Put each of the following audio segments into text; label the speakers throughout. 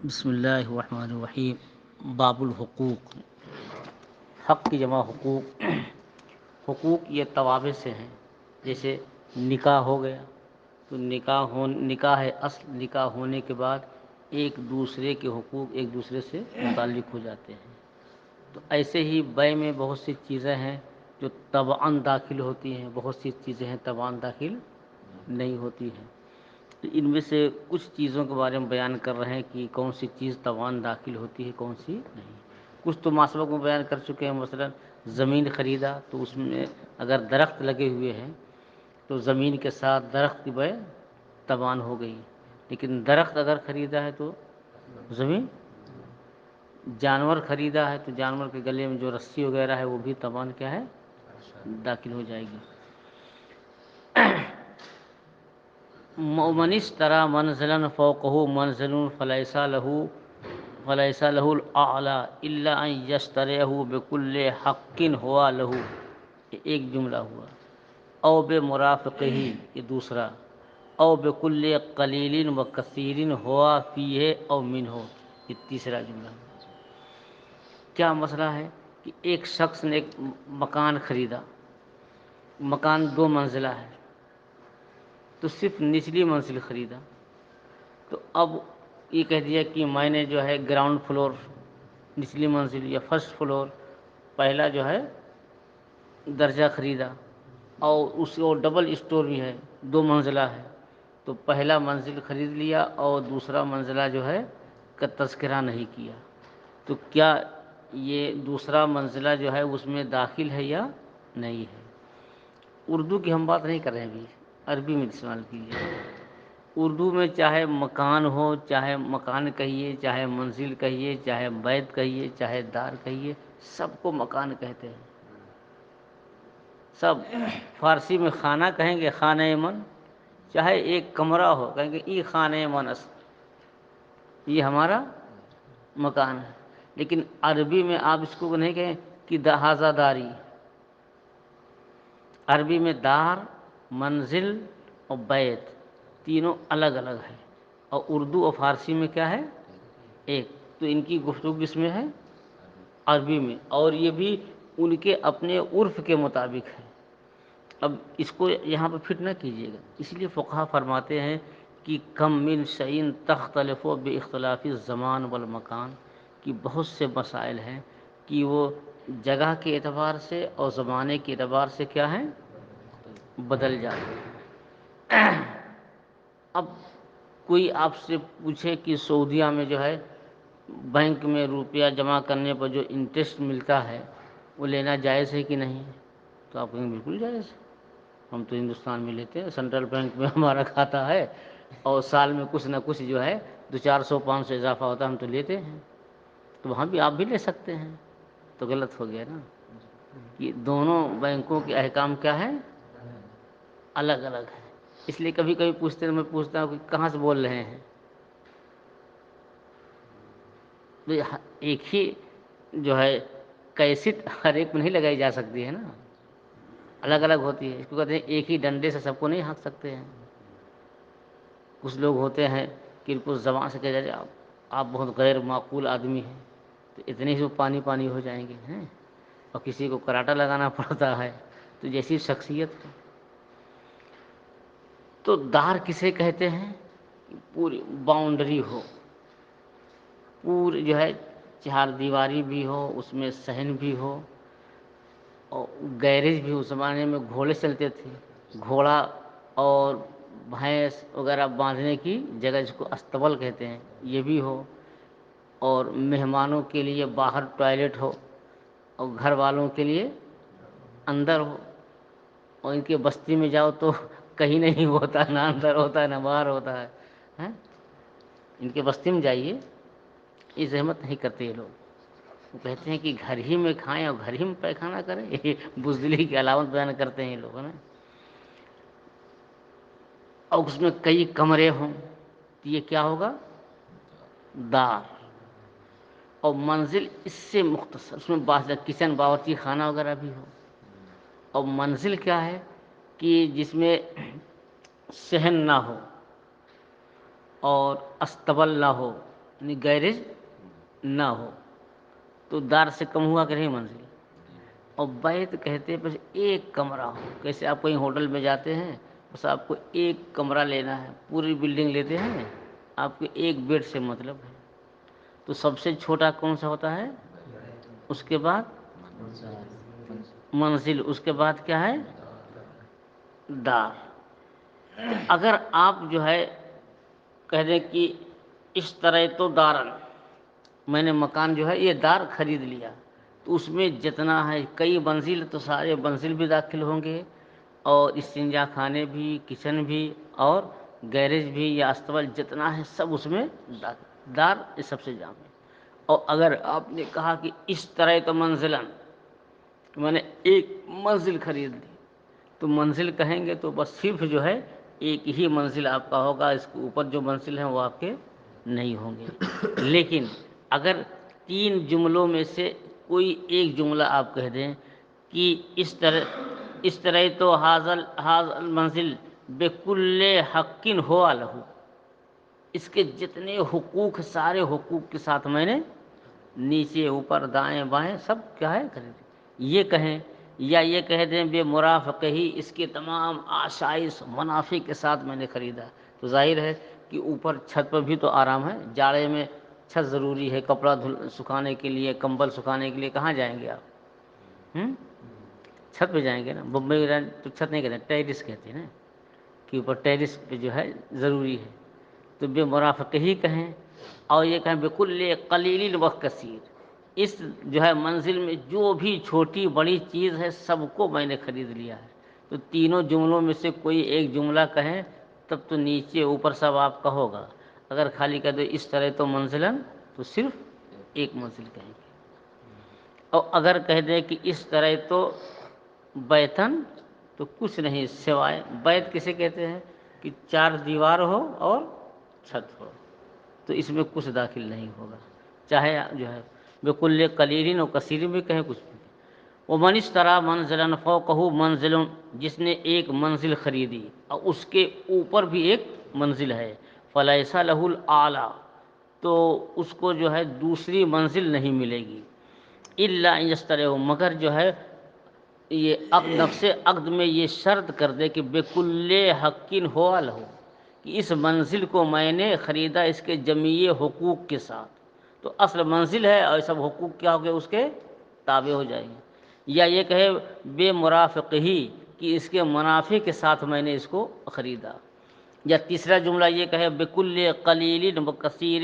Speaker 1: بسم اللہ الرحمن الرحیم۔ باب الحقوق، حق کی جمع حقوق۔ حقوق یہ توابع سے ہیں، جیسے نکاح ہو گیا تو نکاح ہے اصل، نکاح ہونے کے بعد ایک دوسرے کے حقوق ایک دوسرے سے متعلق ہو جاتے ہیں۔ تو ایسے ہی بیع میں بہت سی چیزیں ہیں جو طبعاً داخل ہوتی ہیں، بہت سی چیزیں ہیں طبعاً داخل نہیں ہوتی ہیں۔ تو ان میں سے کچھ چیزوں کے بارے میں بیان کر رہے ہیں کہ کون سی چیز طبعاً داخل ہوتی ہے، کون سی نہیں۔ کچھ تو سبق میں بیان کر چکے ہیں، مثلا زمین خریدا تو اس میں اگر درخت لگے ہوئے ہیں تو زمین کے ساتھ درخت کی بیع طبعاً ہو گئی، لیکن درخت اگر خریدا ہے تو زمین، جانور خریدا ہے تو جانور کے گلے میں جو رسی وغیرہ ہے وہ بھی طبعاً کیا ہے، داخل ہو جائے گی۔ من اشترى منزلا فوقه منزل فليس له الاعلى الا ان يشتريه بكل حق هو له، ایک جملہ ہوا۔ او بمرافقه، یہ دوسرا۔ او بكل قلیل و کثیر ہوا فیہ او منہ، یہ تیسرا جملہ ہوا۔ کیا مسئلہ ہے کہ ایک شخص نے ایک مکان خریدا، مکان 2 منزلہ ہے تو صرف نچلی منزل خریدا، تو اب یہ کہہ دیا کہ میں نے جو ہے گراؤنڈ فلور، نچلی منزل یا فرسٹ فلور، پہلا جو ہے درجہ خریدا، اور اس کو ڈبل اسٹور بھی ہے، 2 منزلہ ہے، تو پہلا منزل خرید لیا اور دوسرا منزلہ جو ہے کا تذکرہ نہیں کیا، تو کیا یہ دوسرا منزلہ جو ہے اس میں داخل ہے یا نہیں ہے؟ اردو کی ہم بات نہیں کر رہے ہیں، ابھی عربی میں استعمال کیجیے۔ اردو میں چاہے مکان ہو، چاہے مکان کہیے، چاہے منزل کہیے، چاہے بیت کہیے، چاہے دار کہیے، سب کو مکان کہتے ہیں۔ سب فارسی میں خانہ کہیں گے، خانہ من، چاہے ایک کمرہ ہو کہیں گے ای خانہ من است، یہ ہمارا مکان ہے۔ لیکن عربی میں آپ اس کو نہیں کہیں کہ ہذا داری، عربی میں دار، منزل اور بیت تینوں الگ الگ ہے، اور اردو اور فارسی میں کیا ہے، ایک۔ تو ان کی گفتگو کس میں ہے، عربی میں، اور یہ بھی ان کے اپنے عرف کے مطابق ہے۔ اب اس کو یہاں پہ فٹ نہ کیجیے گا، اس لیے فقہا فرماتے ہیں کہ کم من شیء تختلف باختلاف الزمان والمکان، کہ بہت سے مسائل ہیں کہ وہ جگہ کے اعتبار سے اور زمانے کے اعتبار سے کیا ہیں، بدل جاتے ہیں۔ اب کوئی آپ سے پوچھے کہ سعودیہ میں جو ہے بینک میں روپیہ جمع کرنے پر جو انٹرسٹ ملتا ہے وہ لینا جائز ہے کہ نہیں، تو آپ کہیں بالکل جائز ہے، ہم تو ہندوستان میں لیتے ہیں، سینٹرل بینک میں ہمارا کھاتہ ہے، اور سال میں کچھ نہ کچھ جو ہے 400-500 اضافہ ہوتا ہے، ہم تو لیتے ہیں، تو وہاں بھی آپ بھی لے سکتے ہیں۔ تو غلط ہو گیا نا، کہ دونوں بینکوں کے احکام کیا ہے، الگ الگ ہے۔ اس لیے کبھی کبھی پوچھتے ہیں، میں پوچھتا ہوں کہ کہاں سے بول رہے ہیں، ایک ہی جو ہے کیسٹ ہر ایک میں نہیں لگائی جا سکتی ہے نا، الگ الگ ہوتی ہے۔ اس کو کہتے ہیں ایک ہی ڈنڈے سے سب کو نہیں ہانک سکتے ہیں۔ کچھ لوگ ہوتے ہیں کہ ان کو زبان سے کہہ جائے آپ بہت غیر معقول آدمی ہیں، تو اتنے ہی وہ پانی پانی ہو جائیں گے ہیں، اور کسی کو کراٹا لگانا پڑتا ہے، تو جیسی شخصیت ہے۔ تو دار کسے کہتے ہیں، پوری باؤنڈری ہو، پوری جو ہے 4 دیواری بھی ہو، اس میں صحن بھی ہو، اور گیریج بھی، اس زمانے میں گھوڑے چلتے تھے، گھوڑا اور بھینس وغیرہ باندھنے کی جگہ جس کو استبل کہتے ہیں یہ بھی ہو، اور مہمانوں کے لیے باہر ٹوائلٹ ہو، اور گھر والوں کے لیے اندر ہو، اور ان کے بستی میں جاؤ تو کہیں نہیں ہوتا، نہ اندر ہوتا ہے نہ باہر ہوتا ہے، ان کے بستی میں جائیے، یہ زحمت نہیں کرتے یہ لوگ، وہ کہتے ہیں کہ گھر ہی میں کھائیں اور گھر ہی میں پیخانہ کریں، یہ بزدلی کی علامت بیان کرتے ہیں یہ لوگ نا۔ اور اس میں کئی کمرے ہوں تو یہ کیا ہوگا، دار۔ اور منزل اس سے مختصر، اس میں کچن باورچی خانہ وغیرہ بھی ہو۔ اور منزل کیا ہے کہ جس میں صحن نہ ہو اور استبل نہ ہو، یعنی گیرج نہ ہو، تو دار سے کم ہوا کہ نہیں منزل. اور بیت کہتے ہیں بس ایک کمرہ ہو. کیسے آپ کہیں ہوٹل میں جاتے ہیں، بس آپ کو ایک کمرہ لینا ہے، پوری بلڈنگ لیتے ہیں آپ کو ایک بیڈ سے مطلب ہے. تو سب سے چھوٹا کون سا ہوتا ہے؟ اس کے بعد منزل، اس کے بعد کیا ہے؟ دار. تو اگر آپ جو ہے کہہ دیں کہ اس طرح تو دارن، میں نے مکان جو ہے یہ دار خرید لیا، تو اس میں جتنا ہے کئی منزل، تو سارے منزل بھی داخل ہوں گے، اور استنجا خانے بھی، کچن بھی، اور گیریج بھی یا استبل جتنا ہے سب اس میں دار اس سب سے جامع. اور اگر آپ نے کہا کہ اس طرح تو منزلن، میں نے ایک منزل خرید لی، تو منزل کہیں گے تو بس صرف جو ہے ایک ہی منزل آپ کا ہوگا، اس کے اوپر جو منزل ہیں وہ آپ کے نہیں ہوں گے. لیکن اگر تین جملوں میں سے کوئی ایک جملہ آپ کہہ دیں کہ اس طرح تو حاضل منزل بکل حق ہوا لہو، اس کے جتنے حقوق، سارے حقوق کے ساتھ میں نے نیچے اوپر دائیں بائیں سب کیا ہے خرید، یہ کہیں. یا یہ کہہ دیں بے مرافقہ ہی، اس کے تمام آشائش منافع کے ساتھ میں نے خریدا. تو ظاہر ہے کہ اوپر چھت پر بھی تو آرام ہے، جاڑے میں چھت ضروری ہے، کپڑا سکھانے کے لیے، کمبل سکھانے کے لیے کہاں جائیں گے آپ؟ چھت پہ جائیں گے نا. بمبئی تو چھت نہیں کہتے، ٹیرس کہتے ہیں نا، کہ اوپر ٹیرس پہ جو ہے ضروری ہے. تو بے مرافقہ ہی کہیں. اور یہ کہیں بکل قلیل و کثیر، اس جو ہے منزل میں جو بھی چھوٹی بڑی چیز ہے سب کو میں نے خرید لیا ہے. تو تینوں جملوں میں سے کوئی ایک جملہ کہیں تب تو نیچے اوپر سب آپ کا ہوگا. اگر خالی کہہ دو اس طرح تو منزلن، تو صرف ایک منزل کہیں گے. اور اگر کہہ دیں کہ اس طرح تو بیتن، تو کچھ نہیں سوائے، بیت کسے کہتے ہیں کہ چار دیوار ہو اور چھت ہو، تو اس میں کچھ داخل نہیں ہوگا، چاہے جو ہے بکل قلیل و کثیر بھی کہیں کچھ بھی. ومن اشتری منزلا فوقہ منزل، جس نے ایک منزل خریدی اور اس کے اوپر بھی ایک منزل ہے، فلیس لہ الاعلی، تو اس کو جو ہے دوسری منزل نہیں ملے گی. الا ان یسترہ، مگر جو ہے یہ نفس عقد میں یہ شرط کر دے کہ بکل حق ہوا لہو، کہ اس منزل کو میں نے خریدا اس کے جمیع حقوق کے ساتھ. تو اصل منزل ہے اور سب حقوق کیا ہو گئے اس کے تابع ہو جائیں گے. یا یہ کہے بے مرافقہ ہی، کہ اس کے منافع کے ساتھ میں نے اس کو خریدا. یا تیسرا جملہ یہ کہے بکل قلیل و کثیر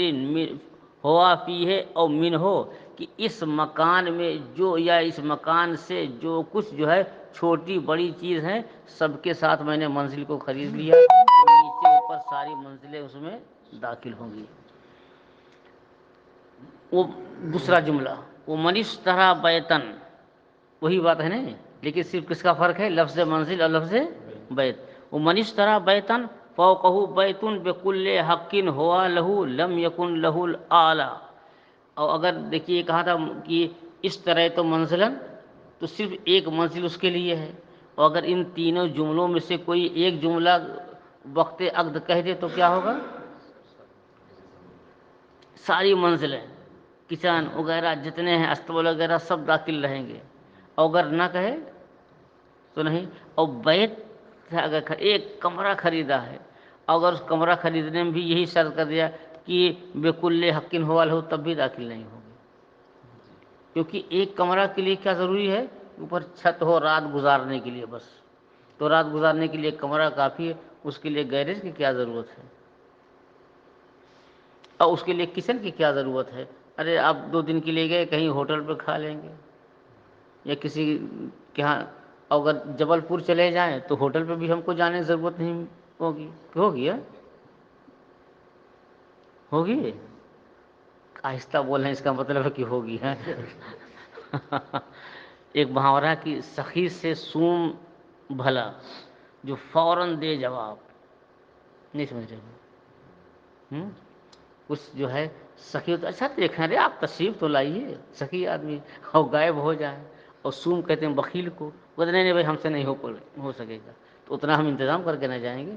Speaker 1: ہوا فیہ او من ہو، کہ اس مکان میں جو، یا اس مکان سے جو کچھ جو ہے چھوٹی بڑی چیز ہیں سب کے ساتھ میں نے منزل کو خرید لیا، نیچے اوپر ساری منزلیں اس میں داخل ہوں گی. وہ دوسرا جملہ وہ من اشتری بیتن، وہی بات ہے نا، لیکن صرف کس کا فرق ہے؟ لفظ منزل اور لفظ بیت. وہ من اشتری بیتن فوقہ بیت بکل حق ہوا لہو لم یکن لہ الاعلی. اور اگر دیکھیے کہا تھا کہ اس طرح تو منزلن، تو صرف ایک منزل اس کے لیے ہے. اور اگر ان تینوں جملوں میں سے کوئی ایک جملہ وقت عقد کہہ دے تو کیا ہوگا؟ ساری منزلیں، کچن وغیرہ جتنے ہیں استبل وغیرہ سب داخل رہیں گے. اور اگر نہ کہے تو نہیں. اور بیت اگر ایک کمرہ خریدا ہے، اگر اس کمرہ خریدنے میں بھی یہی شرط کر دیا کہ بکل حق ہوا لہو، تب بھی داخل نہیں ہوگی. کیونکہ ایک کمرہ کے لیے کیا ضروری ہے؟ اوپر چھت ہو رات گزارنے کے لیے بس. تو رات گزارنے کے لیے ایک کمرہ کافی ہے، اس کے لیے گیریج کی کیا ضرورت ہے؟ اور اس کے لیے کچن کی کیا ضرورت ہے؟ ارے آپ 2 دن کے لیے گئے کہیں ہوٹل پہ کھا لیں گے، یا کسی کے ہاں. اگر جبل پور چلے جائیں تو ہوٹل پہ بھی ہم کو جانے کی ضرورت نہیں ہوگی. ہوگی ہوگی آہستہ بولیں، اس کا مطلب ہے کہ ہوگی ہے. ایک محاورہ کی سخی سے سوم بھلا، جو فوراً دے جواب. نہیں سمجھ رہے؟ کچھ جو ہے سخی تو اچھا دیکھیں رے آپ تشریف تو لائیے، سخی آدمی اور غائب ہو جائے. اور سوم کہتے ہیں بخیل کو، وہ نہیں بھائی ہم سے نہیں ہو سکے گا، تو اتنا ہم انتظام کر کے نہ جائیں گے.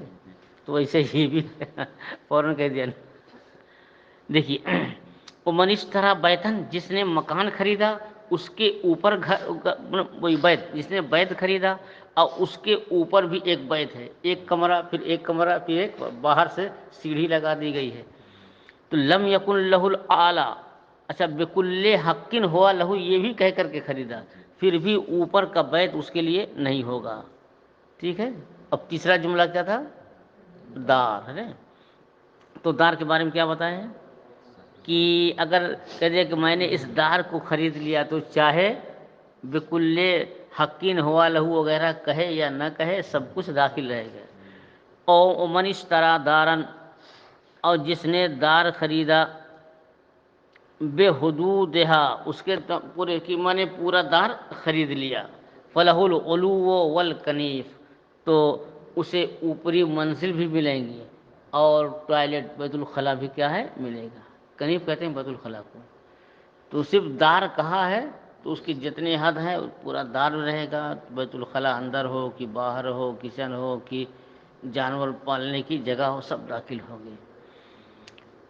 Speaker 1: تو ویسے ہی بھی فوراً کہہ دیا دیکھیے ومن اشترى بیتن، جس نے مکان خریدا اس کے اوپر وہی بیت، جس نے بیت خریدا اور اس کے اوپر بھی ایک بیت ہے، ایک کمرہ پھر ایک کمرہ پھر ایک، باہر سے سیڑھی لگا دی گئی ہے، تو لم یکن لہ الاعلی، اچھا بکل حق ہوا لہو یہ بھی کہہ کر کے خریدا، پھر بھی اوپر کا بیت اس کے لیے نہیں ہوگا، ٹھیک ہے۔ اب تیسرا جملہ کیا تھا؟ دار ہے، تو دار کے بارے میں کیا بتائیں کہ اگر کہہ دے کہ میں نے اس دار کو خرید لیا تو چاہے بکل حقین ہوا لہو وغیرہ کہے یا نہ کہے سب کچھ داخل رہے گا۔ او من اشترى دارن، اور جس نے دار خریدا بے حدودہا، اس کے پورے کی میں نے پورا دار خرید لیا، فلہ العلو والکنیف، تو اسے اوپری منزل بھی ملیں گی اور ٹوائلٹ بیت الخلاء بھی کیا ہے ملے گا، کنیف کہتے ہیں بیت الخلاء کو، تو صرف دار کہا ہے تو اس کی جتنے حد ہیں پورا دار رہے گا، بیت الخلاء اندر ہو کہ باہر ہو، کچن ہو کہ جانور پالنے کی جگہ ہو، سب داخل ہوگی۔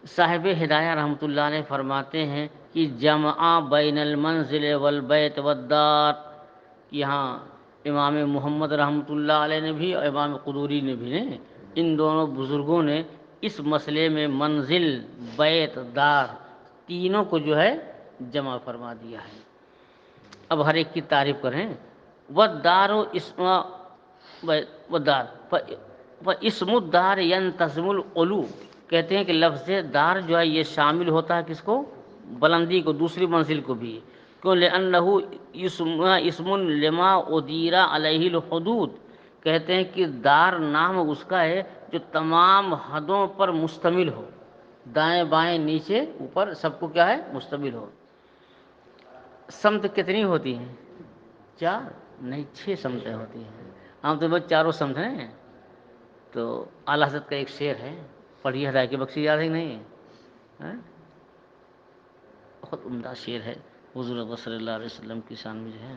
Speaker 1: صاحب ہدایہ رحمۃ اللہ علیہ فرماتے ہیں کہ جمع بین المنزل والبیت والدار، یہاں امام محمد رحمۃ اللہ علیہ نے بھی اور امام قدوری نے بھی ان دونوں بزرگوں نے اس مسئلے میں منزل، بیت، دار تینوں کو جو ہے جمع فرما دیا ہے۔ اب ہر ایک کی تعریف کریں، والدار اسم والدار اسم الدار ینتظم العلو، کہتے ہیں کہ لفظ دار جو ہے یہ شامل ہوتا ہے کس کو؟ بلندی کو، دوسری منزل کو بھی، کیوں؟ لأنہ اسم لما ادیر علیہ الحدود، کہتے ہیں کہ دار نام اس کا ہے جو تمام حدوں پر مشتمل ہو، دائیں بائیں نیچے اوپر سب کو کیا ہے مشتمل ہو۔ سمت کتنی ہوتی ہیں؟ 4 نہیں 6 سمتیں ہوتی ہیں، عام طور پر چاروں سمت ہیں۔ تو اعلیٰ حضرت کا ایک شعر ہے، پڑھیے، ہدایت کی بخشی یاد ہے کہ نہیں؟ بہت عمدہ شعر ہے حضور اکبر صلی اللہ علیہ وسلم کی شان میں جو ہے،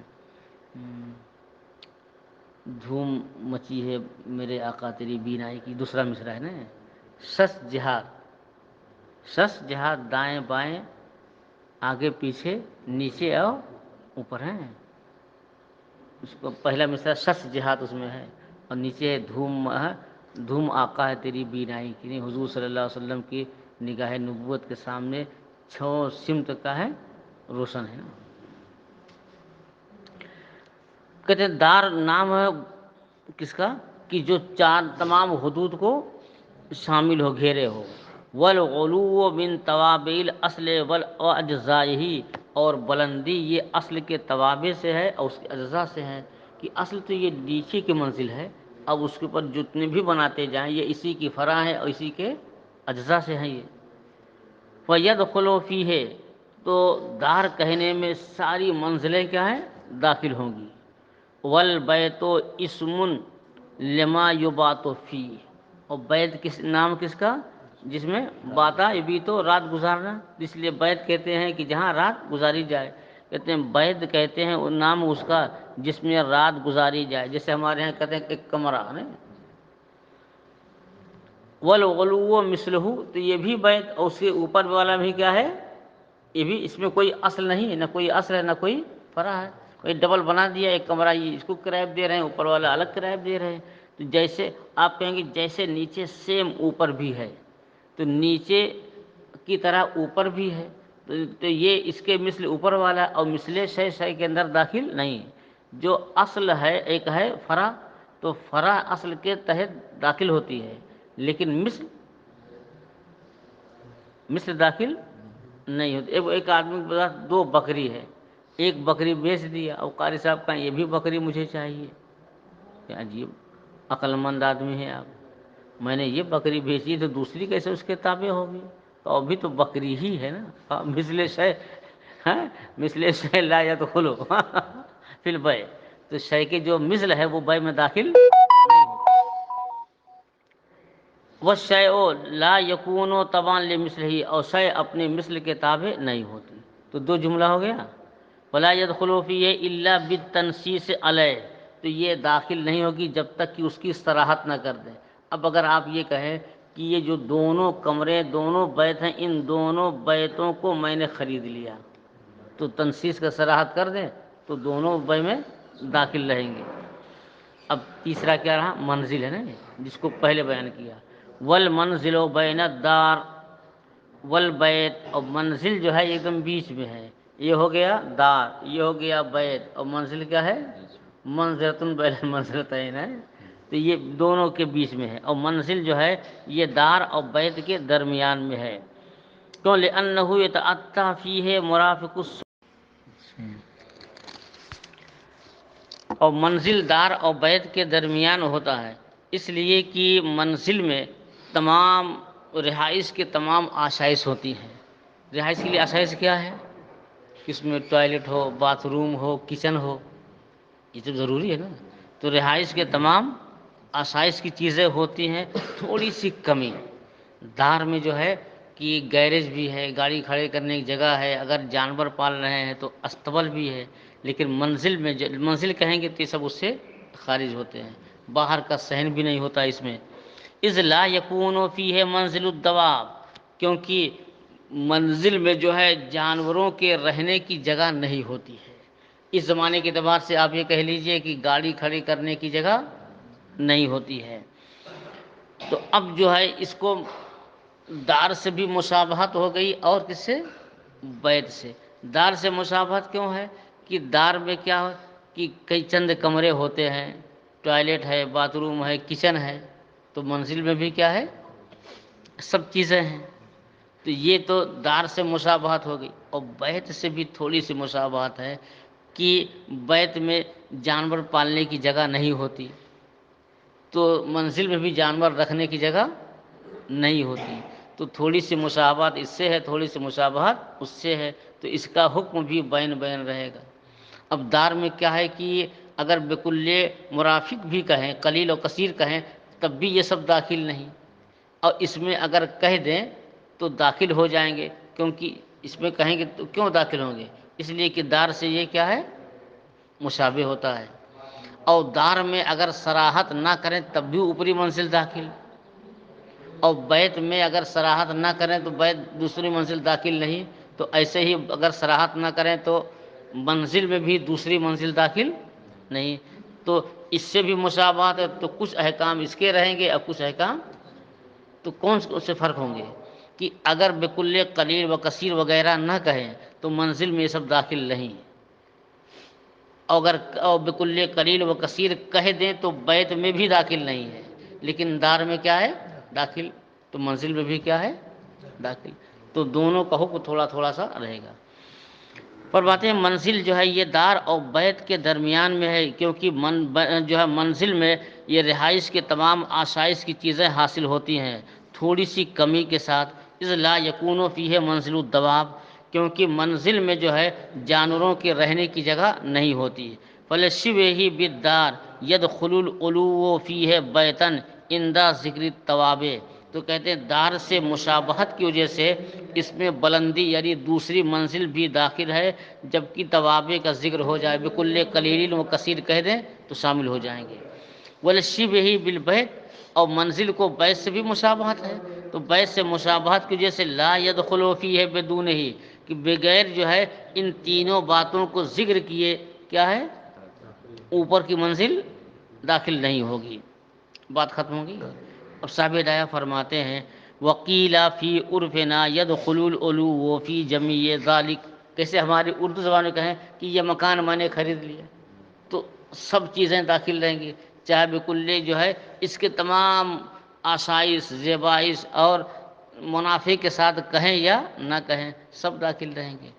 Speaker 1: دھوم مچی ہے میرے آقا تیری بینائی کی، دوسرا مصرع ہے نا، شش جہاد دائیں بائیں آگے پیچھے نیچے اور اوپر ہیں، اس کو پہلا مصرع شش جہاد اس میں ہے، اور نیچے دھوم آقا ہے تیری بینائی کی، حضور صلی اللہ علیہ وسلم کی نگاہ نبوت کے سامنے 6 سمت کا ہے روشن ہے نا۔ کہتے ہیں دار نام ہے کس کا کہ جو 4 تمام حدود کو شامل ہو، گھیرے ہو، والعلو من توابع الاصل واجزائہ، اور بلندی یہ اصل کے توابع سے ہے اور اس کے اجزاء سے ہے، کہ اصل تو یہ نیچے کی منزل ہے، اب اس کے اوپر جتنے بھی بناتے جائیں یہ اسی کی فرع ہے اور اسی کے اجزاء سے ہیں یہ۔ فَيَدْخُلُ فِيهِ، تو دار کہنے میں ساری منزلیں کیا ہیں داخل ہوں گی، والبیت اسم لما یبات فیہ، اور بیت کس نام کس کا؟ جس میں باتا یبیتو رات گزارنا، اس لیے بیت کہتے ہیں کہ جہاں رات گزاری جائے، کہتے ہیں بیت کہتے ہیں نام اس کا جس میں رات گزاری جائے، جیسے ہمارے یہاں کہتے ہیں ایک کمرہ ہے، والغلو مثلہ، تو یہ بھی بیت اور اس کے اوپر والا بھی کیا ہے، یہ بھی اس میں کوئی اصل نہیں ہے، نہ کوئی اصل ہے نہ کوئی فرع ہے، کوئی ڈبل بنا دیا ایک کمرہ، یہ اس کو کرایہ دے رہے ہیں، اوپر والا الگ کرایہ دے رہے ہیں، تو جیسے آپ کہیں گے جیسے نیچے سیم اوپر بھی ہے تو نیچے کی طرح اوپر بھی ہے، تو یہ اس کے مثل اوپر والا اور مثل شے کے اندر داخل نہیں، جو اصل ہے ایک ہے فرع، تو فرع اصل کے تحت داخل ہوتی ہے، لیکن مثل داخل نہیں ہوتی۔ ایک آدمی کے پاس 2 بکری ہے، ایک بکری بیچ دیا اور قاری صاحب کہا یہ بھی بکری مجھے چاہیے، کیا عجیب عقل مند آدمی ہے آپ، میں نے یہ بکری بیچی تو دوسری کیسے اس کے تابع ہوگی، تو ابھی تو بکری ہی ہے نا، مثل شے، مثل شے لا یدخلو فی البیع، تو شے کے جو مثل ہے وہ بیع میں داخل نہیں ہوتا۔ والشیء لا یکون تبعا لمثلہ، اور شے اپنے مثل کے تابع نہیں ہوتی، تو 2 جملہ ہو گیا، ولا يدخل فیہ الا بالتنصیص علیہ، تو یہ داخل نہیں ہوگی جب تک کہ اس کی صراحت نہ کر دیں۔ اب اگر آپ یہ کہیں کہ یہ جو دونوں کمرے دونوں بیت ہیں ان دونوں بیتوں کو میں نے خرید لیا، تو تنصیص کا صراحت کر دیں تو دونوں بیت میں داخل رہیں گے۔ اب تیسرا کیا رہا؟ منزل ہے نا، جس کو پہلے بیان کیا، والمنزل بین الدار والبیت، اور منزل جو ہے ایک دم بیچ میں ہے، یہ ہو گیا دار، یہ ہو گیا بیت، اور منزل کیا ہے؟ منزلتن بین المنزلتین ہے، تو یہ دونوں کے بیچ میں ہے، اور منزل جو ہے یہ دار اور بیت کے درمیان میں ہے۔ کیوں؟ لأنہ یتأتی فیہ مرافق اور منزل دار اور بیت کے درمیان ہوتا ہے، اس لیے کہ منزل میں تمام رہائش کے تمام آسائش ہوتی ہیں۔ رہائش کے لیے آسائش کیا ہے؟ اس میں ٹوائلٹ ہو، باتھ روم ہو، کچن ہو، یہ تو ضروری ہے نا۔ تو رہائش کے تمام آسائش کی چیزیں ہوتی ہیں، تھوڑی سی کمی دار میں جو ہے کہ گیریج بھی ہے، گاڑی کھڑے کرنے کی جگہ ہے، اگر جانور پال رہے ہیں تو استبل بھی ہے، لیکن منزل میں منزل کہیں گے تو یہ سب اس سے خارج ہوتے ہیں، باہر کا صحن بھی نہیں ہوتا اس میں۔ اذ لا یکون فیہ منزل الدواب، کیونکہ منزل میں جو ہے جانوروں کے رہنے کی جگہ نہیں ہوتی ہے۔ اس زمانے کے اعتبار سے آپ یہ کہہ لیجئے کہ گاڑی کھڑی کرنے کی جگہ نہیں ہوتی ہے۔ تو اب جو ہے اس کو دار سے بھی مشابہت ہو گئی، اور کس سے؟ بیت سے۔ دار سے مشابہت کیوں ہے؟ کہ دار میں کیا ہو کہ کئی چند کمرے ہوتے ہیں، ٹوائلٹ ہے، باتھ روم ہے، کچن ہے، تو منزل میں بھی کیا ہے؟ سب چیزیں ہیں، تو یہ تو دار سے مشابہت ہو گئی۔ اور بیت سے بھی تھوڑی سی مشابہت ہے کہ بیت میں جانور پالنے کی جگہ نہیں ہوتی، تو منزل میں بھی جانور رکھنے کی جگہ نہیں ہوتی، تو تھوڑی سی مشابہت اس سے ہے، تھوڑی سی مشابہت اس سے ہے، تو اس کا حکم بھی بین بین رہے گا۔ اب دار میں کیا ہے کہ اگر بکل مرافق بھی کہیں، قلیل و کثیر کہیں، تب بھی یہ سب داخل نہیں، اور اس میں اگر کہہ دیں تو داخل ہو جائیں گے، کیونکہ اس میں کہیں گے تو کیوں داخل ہوں گے؟ اس لیے کہ دار سے یہ کیا ہے؟ مشابہ ہوتا ہے۔ اور دار میں اگر صراحت نہ کریں تب بھی اوپری منزل داخل، اور بیت میں اگر صراحت نہ کریں تو بیت دوسری منزل داخل نہیں، تو ایسے ہی اگر صراحت نہ کریں تو منزل میں بھی دوسری منزل داخل نہیں، تو اس سے بھی مشابہت ہے، تو کچھ احکام اس کے رہیں گے اور کچھ احکام تو کون سے فرق ہوں گے کہ اگر بکل قلیل و کثیر وغیرہ نہ کہیں تو منزل میں یہ سب داخل نہیں، اگر بکل قلیل و کثیر کہہ دیں تو بیت میں بھی داخل نہیں ہے، لیکن دار میں کیا ہے؟ داخل، تو منزل میں بھی کیا ہے؟ داخل، تو دونوں کا حکم تھوڑا تھوڑا سا رہے گا۔ فرماتے ہیں منزل جو ہے یہ دار اور بیت کے درمیان میں ہے، کیونکہ جو ہے منزل میں یہ رہائش کے تمام آسائش کی چیزیں حاصل ہوتی ہیں تھوڑی سی کمی کے ساتھ۔ اذ لا یکون فیہ منزل الدواب، کیونکہ منزل میں جو ہے جانوروں کے رہنے کی جگہ نہیں ہوتی۔ فلشبہ بالدار یدخل العلو فیہ بیتن عند ذکر التواب، تو کہتے ہیں دار سے مشابہت کی وجہ سے اس میں بلندی یعنی دوسری منزل بھی داخل ہے، جبکہ توابع کا ذکر ہو جائے بکل قلیل و کثیر کہہ دیں تو شامل ہو جائیں گے۔ ولشبہ بالبیت، اور منزل کو بیت سے بھی مشابہت ہے، تو بیت سے مشابہت کی وجہ سے لا يدخل فیہ بدون ہی، کہ بغیر جو ہے ان تینوں باتوں کو ذکر کیے کیا ہے؟ اوپر کی منزل داخل نہیں ہوگی۔ بات ختم ہوگی۔ اب صاحب ہدایہ فرماتے ہیں وقیل فی عرفنا یدخل العلو فی جمیع ذالک، کیسے ہماری اردو زبان میں کہیں کہ یہ مکان میں نے خرید لیا تو سب چیزیں داخل رہیں گی، چاہے بکل جو ہے اس کے تمام آسائش، زیبائش اور منافع کے ساتھ کہیں یا نہ کہیں سب داخل رہیں گے۔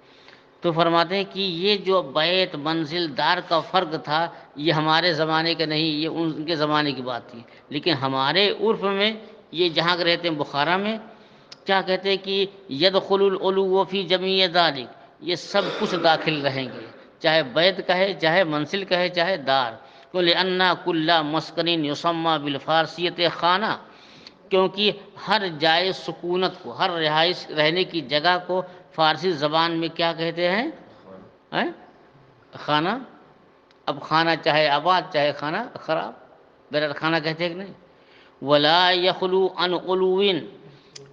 Speaker 1: تو فرماتے ہیں کہ یہ جو بیت منزل دار کا فرق تھا یہ ہمارے زمانے کا نہیں، یہ ان کے زمانے کی بات تھی، لیکن ہمارے عرف میں یہ جہاں کے رہتے ہیں بخارا میں کیا کہتے ہیں کہ یدخل العلو فی جمیع ذالک، یہ سب کچھ داخل رہیں گے، چاہے بیت کہے، چاہے منزل کہے، چاہے دار۔ لأن کل مسکن یسمى بالفارسیۃ خانہ، کیونکہ ہر جائے سکونت کو، ہر رہائش رہنے کی جگہ کو فارسی زبان میں کیا کہتے ہیں؟ خانہ۔ اب خانہ چاہے آباد چاہے خانہ خراب، بہرحال خانہ کہتے ہیں کہ نہیں۔ ولا یخلو عن علوین،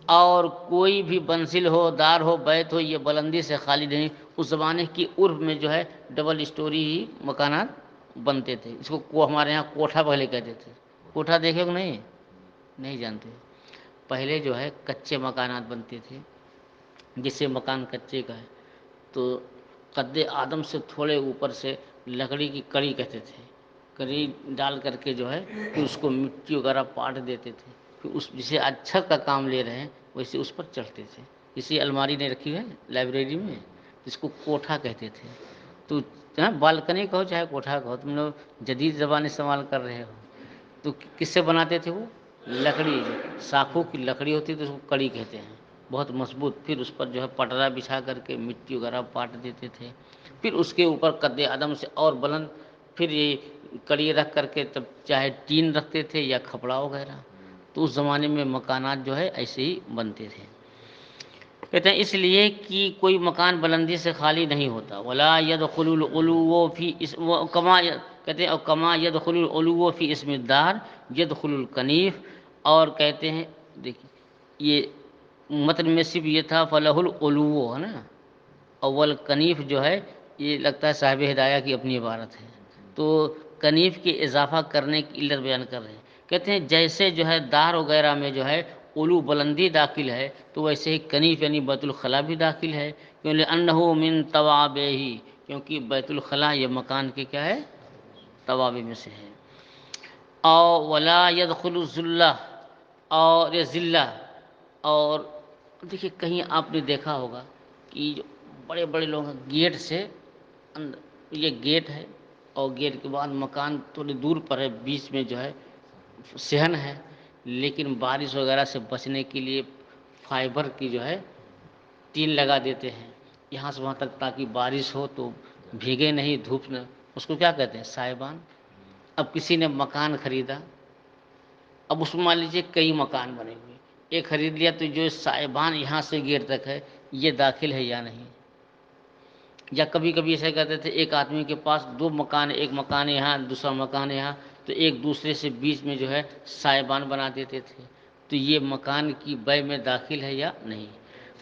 Speaker 1: اور کوئی بھی منزل ہو، دار ہو، بیت ہو، یہ بلندی سے خالی نہیں۔ اس زمانے کی عرف میں جو ہے ڈبل اسٹوری ہی مکانات بنتے تھے، اس کو ہمارے یہاں کوٹھا پہلے کہتے تھے۔ کوٹھا دیکھے کہ نہیں؟ نہیں جانتے؟ پہلے جو ہے کچے مکانات بنتے تھے، جسے مکان کچے کا ہے تو قد آدم سے تھوڑے اوپر سے لکڑی کی کڑی کہتے تھے، کڑی ڈال کر کے جو ہے پھر اس کو مٹی وغیرہ پاٹ دیتے تھے، پھر اس جسے اچھا کا کام لے رہے ہیں ویسے اس پر چڑھتے تھے۔ اسی الماری نے رکھی ہے لائبریری میں، جس کو کوٹھا کہتے تھے۔ تو بالکنی کہو چاہے کوٹھا کہو، تم لوگ جدید زبان استعمال کر رہے ہو۔ تو کس سے بناتے تھے وہ؟ لکڑی، ساکھوں کی لکڑی ہوتی ہے تو اس کو کڑی کہتے ہیں، بہت مضبوط۔ پھر اس پر جو ہے پٹرا بچھا کر کے مٹی وغیرہ پاٹ دیتے تھے، پھر اس کے اوپر قد عدم سے اور بلند پھر یہ کڑی رکھ کر کے تب چاہے ٹین رکھتے تھے یا کھپڑا وغیرہ۔ تو اس زمانے میں مکانات جو ہے ایسے ہی بنتے تھے۔ کہتے ہیں اس لیے کہ کوئی مکان بلندی سے خالی نہیں ہوتا۔ ولا يدخل العلو فی کما، کہتے ہیں کما يدخل العلو فی اسم الدار يدخل الکنیف، اور کہتے ہیں دیکھیے یہ متن میں صرف یہ تھا فلہ العلو ہے نا، اول کنیف جو ہے یہ لگتا ہے صاحب ہدایہ کی اپنی عبارت ہے، تو کنیف کے اضافہ کرنے کی علت بیان کر رہے ہیں۔ کہتے ہیں جیسے جو ہے دار وغیرہ میں جو ہے علو بلندی داخل ہے تو ویسے ہی کنیف یعنی بیت الخلاء بھی داخل ہے، کیوں لأنہ من توابہ، کیونکہ بیت الخلاء یہ مکان کے کیا ہے؟ توابع میں سے ہے۔ او ولا يدخل الذلہ، اور یہ ذلہ، اور دیکھیے کہیں آپ نے دیکھا ہوگا کہ جو بڑے بڑے لوگ ہیں گیٹ سے اندر، یہ گیٹ ہے اور گیٹ کے بعد مکان تھوڑی دور پر ہے، بیچ میں جو ہے صحن ہے، لیکن بارش وغیرہ سے بچنے کے لیے فائبر کی جو ہے ٹین لگا دیتے ہیں یہاں سے وہاں تک، تاکہ بارش ہو تو بھیگے نہیں، دھوپ نہ، اس کو کیا کہتے ہیں؟ سائبان۔ اب کسی نے مکان خریدا، اب اس میں مان لیجیے کئی مکان بنے ہوئے، ایک خرید لیا تو جو سائبان یہاں سے گیٹ تک ہے یہ داخل ہے یا نہیں؟ یا کبھی کبھی ایسا کہتے تھے ایک آدمی کے پاس دو مکان، ایک مکان یہاں دوسرا مکان یہاں، تو ایک دوسرے سے بیچ میں جو ہے سائبان بنا دیتے تھے، تو یہ مکان کی بے میں داخل ہے یا نہیں؟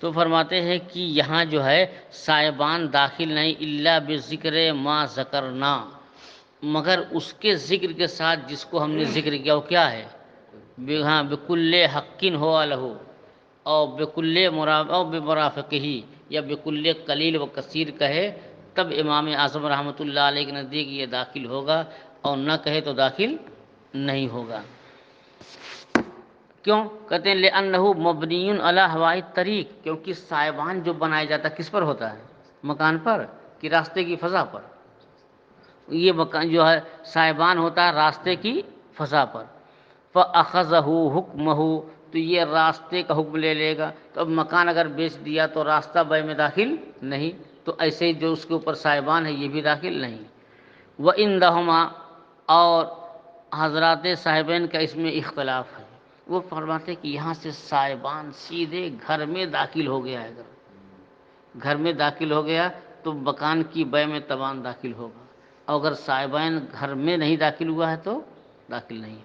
Speaker 1: تو فرماتے ہیں کہ یہاں جو ہے سائبان داخل نہیں، الا بذکر ما ذکرنا، مگر اس کے ذکر کے ساتھ جس کو ہم نے ذکر کیا وہ کیا ہے؟ ہاں بکل حقٍ ہو لہو، او بکل او بمرافقہ، یا بکل قلیل و کثیر کہے تب امام اعظم رحمۃ اللہ علیہ کے نزدیک یہ داخل ہوگا، اور نہ کہے تو داخل نہیں ہوگا۔ کیوں؟ کہتے ہیں لأنہ مبنی علی ہوائی طریق، کیونکہ سائبان جو بنایا جاتا ہے کس پر ہوتا ہے؟ مکان پر کہ راستے کی فضا پر؟ یہ مکان جو ہے سائبان ہوتا ہے راستے کی فضا پر۔ فأخذہ حکمہ، تو یہ راستے کا حکم لے لے گا، تو اب مکان اگر بیچ دیا تو راستہ بے میں داخل نہیں، تو ایسے ہی جو اس کے اوپر سائبان ہے یہ بھی داخل نہیں۔ وعندہما، اور حضرات صاحبین کا اس میں اختلاف ہے، وہ فرماتے ہیں کہ یہاں سے سائبان سیدھے گھر میں داخل ہو گیا ہے، اگر گھر میں داخل ہو گیا تو مکان کی بے میں تبان داخل ہوگا، اور اگر سائبان گھر میں نہیں داخل ہوا ہے تو داخل نہیں۔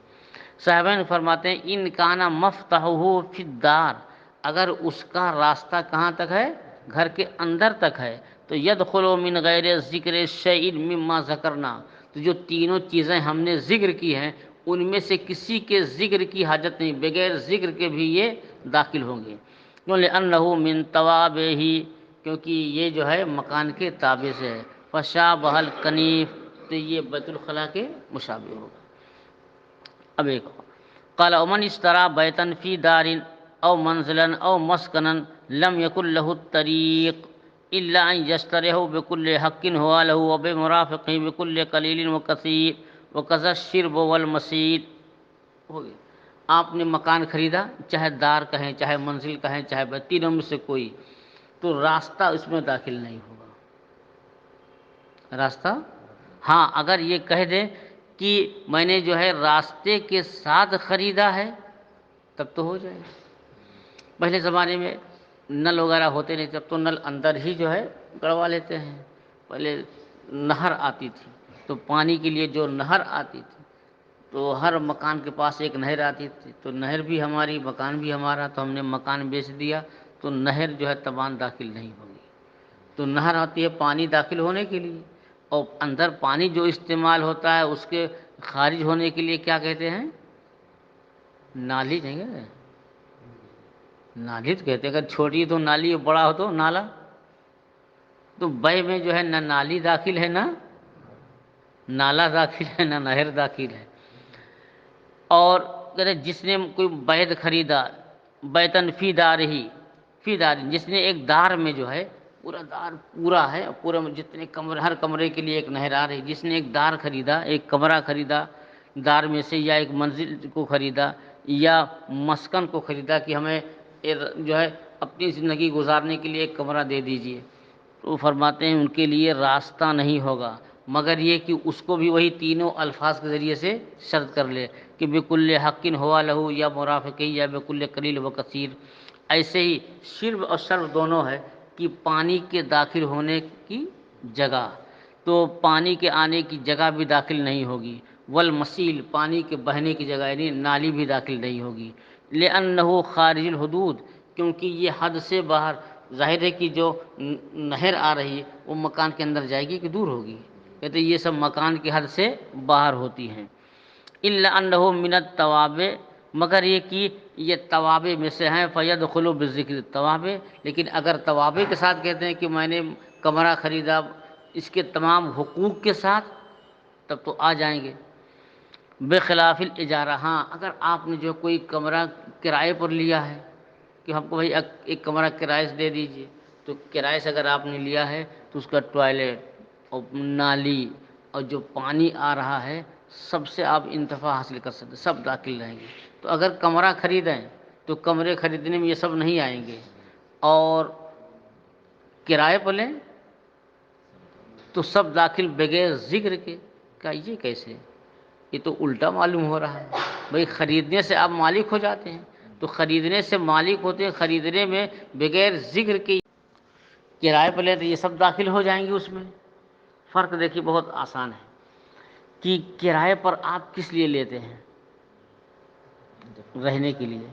Speaker 1: صاحبین فرماتے ہیں ان کانا مفتحہ فی الدار، اگر اس کا راستہ کہاں تک ہے؟ گھر کے اندر تک ہے، تو یدخل من غیر ذکر شیء مما ذکرنا، تو جو تینوں چیزیں ہم نے ذکر کی ہیں ان میں سے کسی کے ذکر کی حاجت نہیں، بغیر ذکر کے بھی یہ داخل ہوں گے۔ کیوں؟ لأنہ من توابہ، کیونکہ یہ جو ہے مکان کے تابع سے ہے۔ فشابہ الکنیف، تو یہ بیت الخلاء کے مشابہ ہوگا۔ اب ایک قال ومن اشترى بیتا فی دار او منزلا او مسکنا لم یکن له الطریق الا ان یشتریہ بکل حق ہوا له وبمرافقہ بکل قلیل وکثیر وکذا الشرب والمسید۔ ہو گیا، آپ نے مکان خریدا، چاہے دار کہیں چاہے منزل کہیں چاہے تینوں میں سے کوئی، تو راستہ اس میں داخل نہیں ہوگا۔ راستہ، ہاں اگر یہ کہہ دے کہ میں نے جو ہے راستے کے ساتھ خریدا ہے تب تو ہو جائے گا۔ پہلے زمانے میں نل وغیرہ ہوتے نہیں، تب تو نل اندر ہی جو ہے گڑوا لیتے ہیں۔ پہلے نہر آتی تھی تو پانی کے لیے جو نہر آتی تھی تو ہر مکان کے پاس ایک نہر آتی تھی، تو نہر بھی ہماری، مکان بھی ہمارا، تو ہم نے مکان بیچ دیا، تو نہر جو ہے تبان داخل نہیں ہوگی۔ تو نہر آتی ہے پانی داخل ہونے کے لیے، اور اندر پانی جو استعمال ہوتا ہے اس کے خارج ہونے کے لیے کیا کہتے ہیں؟ نالی نہیں ہے، نالی تو کہتے ہیں، اگر چھوٹی تو نالی، بڑا ہو تو نالا۔ تو بے میں جو ہے نہ نالی داخل ہے، نہ نالا داخل ہے، نہ نہر داخل ہے۔ اور کہتے جس نے کوئی بیت خریدا، بیتن فی دار ہی، فی دار، جس نے ایک دار میں جو ہے، پورا دار پورا ہے، پورے میں جتنے کمرے، ہر کمرے کے لیے ایک نہر آ رہی، جس نے ایک دار خریدا، ایک کمرہ خریدا دار میں سے، یا ایک منزل کو خریدا، یا مسکن کو خریدا کہ ہمیں جو ہے اپنی زندگی گزارنے کے لیے ایک کمرہ دے دیجئے، تو فرماتے ہیں ان کے لیے راستہ نہیں ہوگا مگر یہ کہ اس کو بھی وہی تینوں الفاظ کے ذریعے سے شرط کر لے کہ بکل حقن ہوا لہو، یا مرافقی، یا بکل قلیل و کثیر۔ ایسے ہی شرب اور شرب دونوں ہے کہ پانی کے داخل ہونے کی جگہ، تو پانی کے آنے کی جگہ بھی داخل نہیں ہوگی، والمسیل، پانی کے بہنے کی جگہ یعنی نالی بھی داخل نہیں ہوگی، لأنہ خارج الحدود، کیونکہ یہ حد سے باہر، ظاہر ہے کہ جو نہر آ رہی ہے وہ مکان کے اندر جائے گی کہ دور ہوگی، کہتے ہیں یہ سب مکان کی حد سے باہر ہوتی ہیں۔ الا انہ من التوابع، مگر یہ کہ یہ توابع میں سے ہیں، فیدخل بالذکر توابع، لیکن اگر توابع کے ساتھ کہتے ہیں کہ میں نے کمرہ خریدا اس کے تمام حقوق کے ساتھ، تب تو آ جائیں گے۔ بخلاف الاجارہ، ہاں اگر آپ نے جو کوئی کمرہ کرائے پر لیا ہے کہ ہم کو بھائی ایک کمرہ کرائے سے دے دیجئے، تو کرائے سے اگر آپ نے لیا ہے تو اس کا ٹوائلٹ اور نالی اور جو پانی آ رہا ہے سب سے آپ انتفاع حاصل کر سکتے، سب داخل رہیں گے۔ تو اگر کمرہ خریدیں تو کمرے خریدنے میں یہ سب نہیں آئیں گے، اور کرائے پر لیں تو سب داخل بغیر ذکر کے۔ کہا یہ کیسے؟ یہ تو الٹا معلوم ہو رہا ہے، بھئی خریدنے سے آپ مالک ہو جاتے ہیں، تو خریدنے سے مالک ہوتے ہیں، خریدنے میں بغیر ذکر کے کرائے پر لیں تو یہ سب داخل ہو جائیں گے اس میں۔ فرق دیکھیے بہت آسان ہے کہ کرائے پر آپ کس لیے لیتے ہیں؟ رہنے کے لیے۔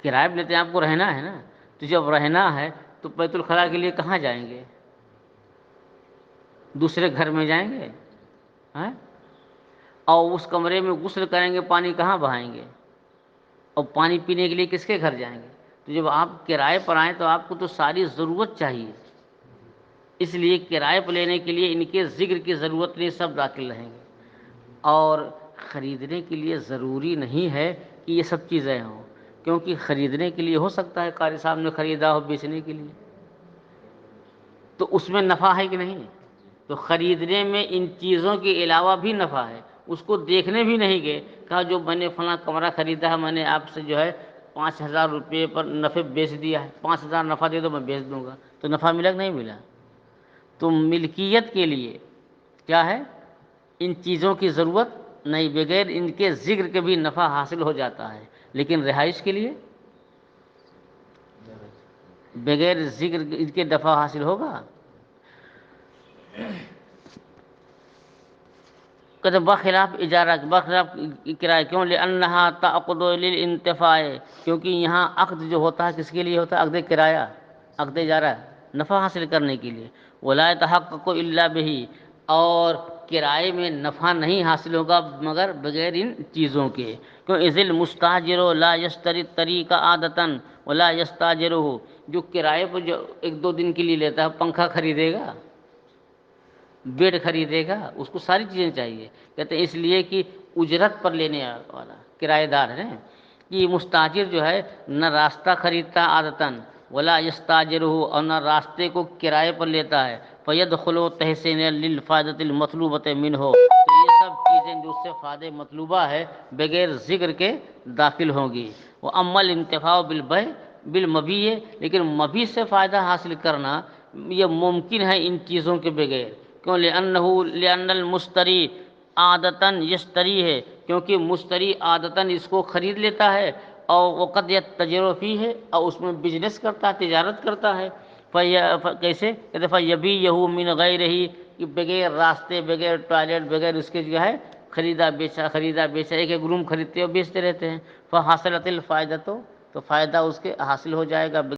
Speaker 1: کرائے پر لیتے ہیں، آپ کو رہنا ہے نا، تو جب رہنا ہے تو بیت الخلاء کے لیے کہاں جائیں گے؟ دوسرے گھر میں جائیں گے ہیں؟ اور اس کمرے میں غسل کریں گے، پانی کہاں بہائیں گے؟ اور پانی پینے کے لیے کس کے گھر جائیں گے؟ تو جب آپ کرائے پر آئیں تو آپ کو تو ساری ضرورت چاہیے، اس لیے کرائے پر لینے کے لیے ان کے ذکر کی ضرورت نہیں، سب داخل رہیں گے۔ اور خریدنے کے لیے ضروری نہیں ہے کہ یہ سب چیزیں ہوں، کیونکہ خریدنے کے لیے ہو سکتا ہے قاری صاحب نے خریدا ہو بیچنے کے لیے، تو اس میں نفع ہے کہ نہیں؟ تو خریدنے میں ان چیزوں کے علاوہ بھی نفع ہے، اس کو دیکھنے بھی نہیں گئے، کہا جو میں نے فلاں کمرہ خریدا ہے میں نے آپ سے جو ہے 5,000 روپے پر نفع بیچ دیا ہے، 5,000 نفع دے دو میں بیچ دوں گا، تو نفع ملا کہ نہیں ملا؟ تو ملکیت کے لیے کیا ہے؟ ان چیزوں کی ضرورت نہیں، بغیر ان کے ذکر کے بھی نفع حاصل ہو جاتا ہے، لیکن رہائش کے لیے بغیر ذکر ان کے نفع حاصل ہوگا؟ کہتے بخلاف اجارہ، بخلاف کرایہ، کیوں؟ لأنہا تعقد للانتفاع، کیونکہ یہاں عقد جو ہوتا ہے کس کے لیے ہوتا ہے؟ عقد کرایہ، عقد اجارہ نفع حاصل کرنے کے لیے، ولا يتحقق الا به، اور کرائے میں نفع نہیں حاصل ہوگا مگر بغیر ان چیزوں کے، کیوں؟ اذ المستاجر لا یشتری الطریق عادتا ولا یستاجرہ، جو کرائے پر جو 1-2 دن کے لیے لیتا ہے، پنکھا خریدے گا، بیڈ خریدے گا، اس کو ساری چیزیں چاہیے، کہتے ہیں اس لیے کہ اجرت پر لینے والا کرایہ دار ہے، کہ مستاجر جو ہے نہ راستہ خریدتا عادتاً ولا یستاجرہ، اور نہ راستے کو کرائے پر لیتا ہے، فیدخل تحسین للفائدۃ المطلوبۃ منہ، تو یہ سب چیزیں جو اس سے فائدے مطلوبہ ہے بغیر ذکر کے داخل ہوں گی۔ واما الانتفاع بالبیع بالمبیع، لیکن مبیع سے فائدہ حاصل کرنا یہ ممکن ہے ان چیزوں کے بغیر، کیوں؟ لأن المشتری عادتاً یشتری ہے، کیونکہ مشتری عادتاً اس کو خرید لیتا ہے، اور وقد یتجر فیہ، اور اس میں بزنس کرتا ہے، تجارت کرتا ہے، کیسے؟ کہتے فیبیعہ من غیرہ، کہ بغیر راستے، بغیر ٹوائلٹ، بغیر اس کے جو ہے خریدا بیچا، ایک ایک روم خریدتے اور بیچتے رہتے ہیں، فحاصلت الفائدہ، تو فائدہ اس کے حاصل ہو جائے گا،